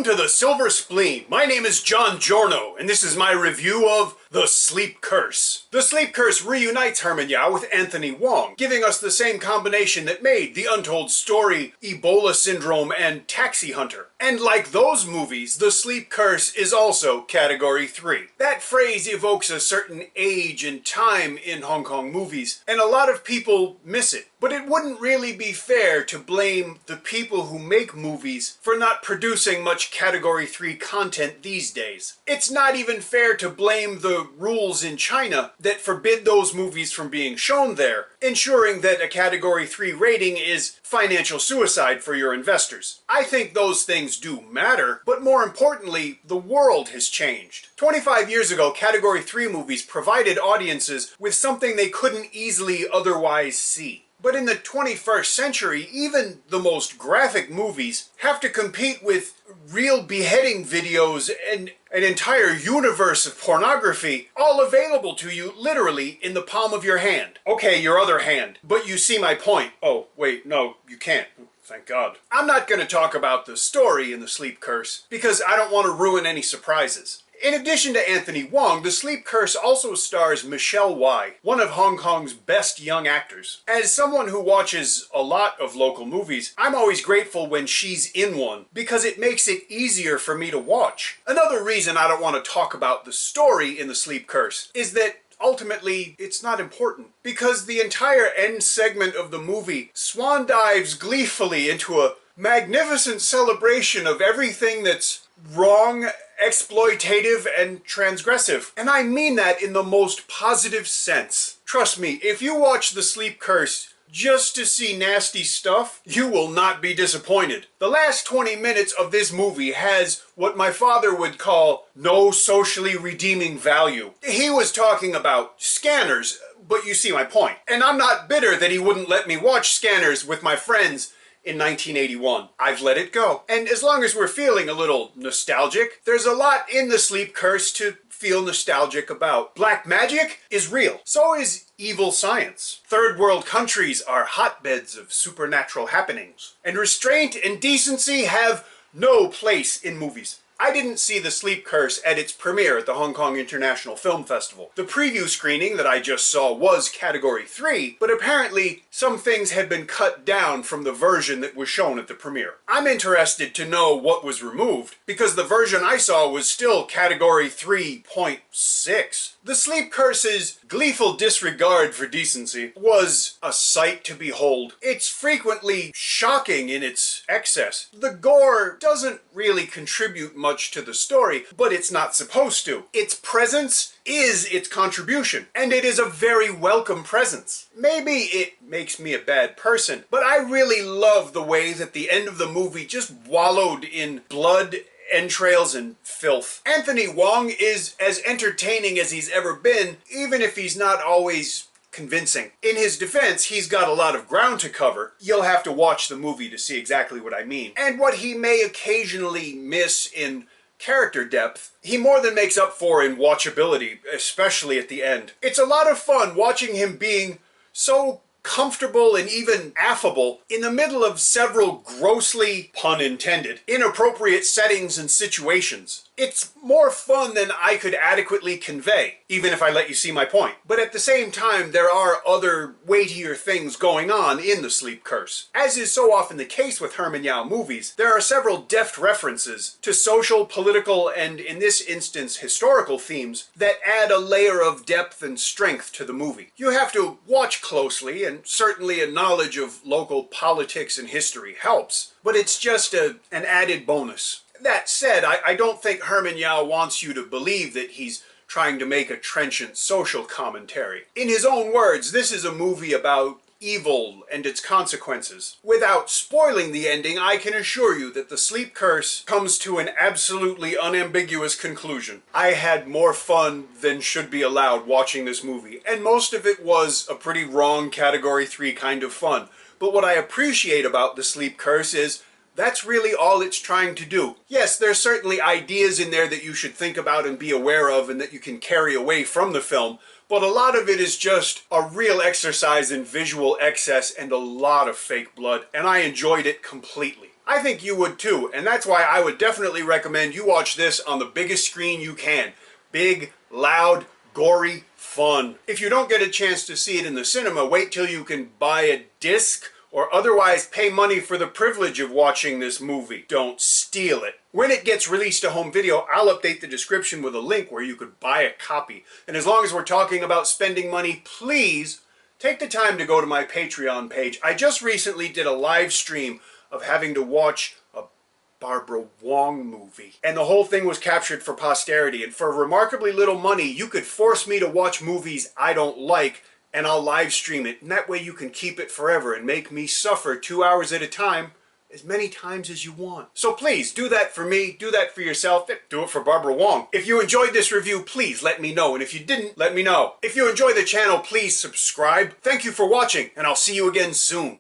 to the Silver Spleen. My name is John Giorno, and this is my review of The Sleep Curse. The Sleep Curse reunites Herman Yao with Anthony Wong, giving us the same combination that made The Untold Story, Ebola Syndrome, and Taxi Hunter. And like those movies, The Sleep Curse is also Category 3. That phrase evokes a certain age and time in Hong Kong movies, and a lot of people miss it. But it wouldn't really be fair to blame the people who make movies for not producing much Category 3 content these days. It's not even fair to blame the rules in China that forbid those movies from being shown there, ensuring that a Category 3 rating is financial suicide for your investors. I think those things do matter, but more importantly, the world has changed. 25 years ago, Category 3 movies provided audiences with something they couldn't easily otherwise see. But in the 21st century, even the most graphic movies have to compete with real beheading videos and an entire universe of pornography, all available to you literally in the palm of your hand. Okay, your other hand, but you see my point. Oh, wait, no, you can't. Thank God. I'm not going to talk about the story in The Sleep Curse because I don't want to ruin any surprises. In addition to Anthony Wong, The Sleep Curse also stars Michelle Wai, one of Hong Kong's best young actors. As someone who watches a lot of local movies, I'm always grateful when she's in one, because it makes it easier for me to watch. Another reason I don't want to talk about the story in The Sleep Curse is that ultimately, it's not important, because the entire end segment of the movie swan dives gleefully into a magnificent celebration of everything that's wrong, exploitative, and transgressive. And I mean that in the most positive sense. Trust me, if you watch The Sleep Curse just to see nasty stuff, you will not be disappointed. The last 20 minutes of this movie has what my father would call no socially redeeming value. He was talking about Scanners, but you see my point. And I'm not bitter that he wouldn't let me watch Scanners with my friends in 1981. I've let it go. And as long as we're feeling a little nostalgic, there's a lot in The Sleep Curse to feel nostalgic about. Black magic is real. So is evil science. Third world countries are hotbeds of supernatural happenings. And restraint and decency have no place in movies. I didn't see The Sleep Curse at its premiere at the Hong Kong International Film Festival. The preview screening that I just saw was Category 3, but apparently some things had been cut down from the version that was shown at the premiere. I'm interested to know what was removed, because the version I saw was still Category 3.6. The Sleep Curse's gleeful disregard for decency was a sight to behold. It's frequently shocking in its excess. The gore doesn't really contribute much to the story, but it's not supposed to. Its presence is its contribution, and it is a very welcome presence. Maybe it makes me a bad person, but I really love the way that the end of the movie just wallowed in blood, entrails, and filth. Anthony Wong is as entertaining as he's ever been, even if he's not always convincing. In his defense, he's got a lot of ground to cover. You'll have to watch the movie to see exactly what I mean. And what he may occasionally miss in character depth, he more than makes up for in watchability, especially at the end. It's a lot of fun watching him being so comfortable and even affable in the middle of several grossly, pun intended, inappropriate settings and situations. It's more fun than I could adequately convey, even if I let you see my point. But at the same time, there are other weightier things going on in The Sleep Curse. As is so often the case with Herman Yao movies, there are several deft references to social, political, and in this instance, historical themes that add a layer of depth and strength to the movie. You have to watch closely, and certainly a knowledge of local politics and history helps, but it's just an added bonus. That said, I don't think Herman Yao wants you to believe that he's trying to make a trenchant social commentary. In his own words, this is a movie about evil and its consequences. Without spoiling the ending, I can assure you that The Sleep Curse comes to an absolutely unambiguous conclusion. I had more fun than should be allowed watching this movie, and most of it was a pretty wrong Category 3 kind of fun. But what I appreciate about The Sleep Curse is that's really all it's trying to do. Yes, there's certainly ideas in there that you should think about and be aware of and that you can carry away from the film, but a lot of it is just a real exercise in visual excess and a lot of fake blood, and I enjoyed it completely. I think you would too, and that's why I would definitely recommend you watch this on the biggest screen you can. Big, loud, gory, fun. If you don't get a chance to see it in the cinema, wait till you can buy a disc or otherwise pay money for the privilege of watching this movie. Don't steal it. When it gets released to home video, I'll update the description with a link where you could buy a copy. And as long as we're talking about spending money, please take the time to go to my Patreon page. I just recently did a live stream of having to watch a Barbara Wong movie. And the whole thing was captured for posterity. And for remarkably little money, you could force me to watch movies I don't like, and I'll live stream it. And that way you can keep it forever and make me suffer 2 hours at a time, as many times as you want. So please, do that for me, do that for yourself, do it for Barbara Wong. If you enjoyed this review, please let me know. And if you didn't, let me know. If you enjoy the channel, please subscribe. Thank you for watching, and I'll see you again soon.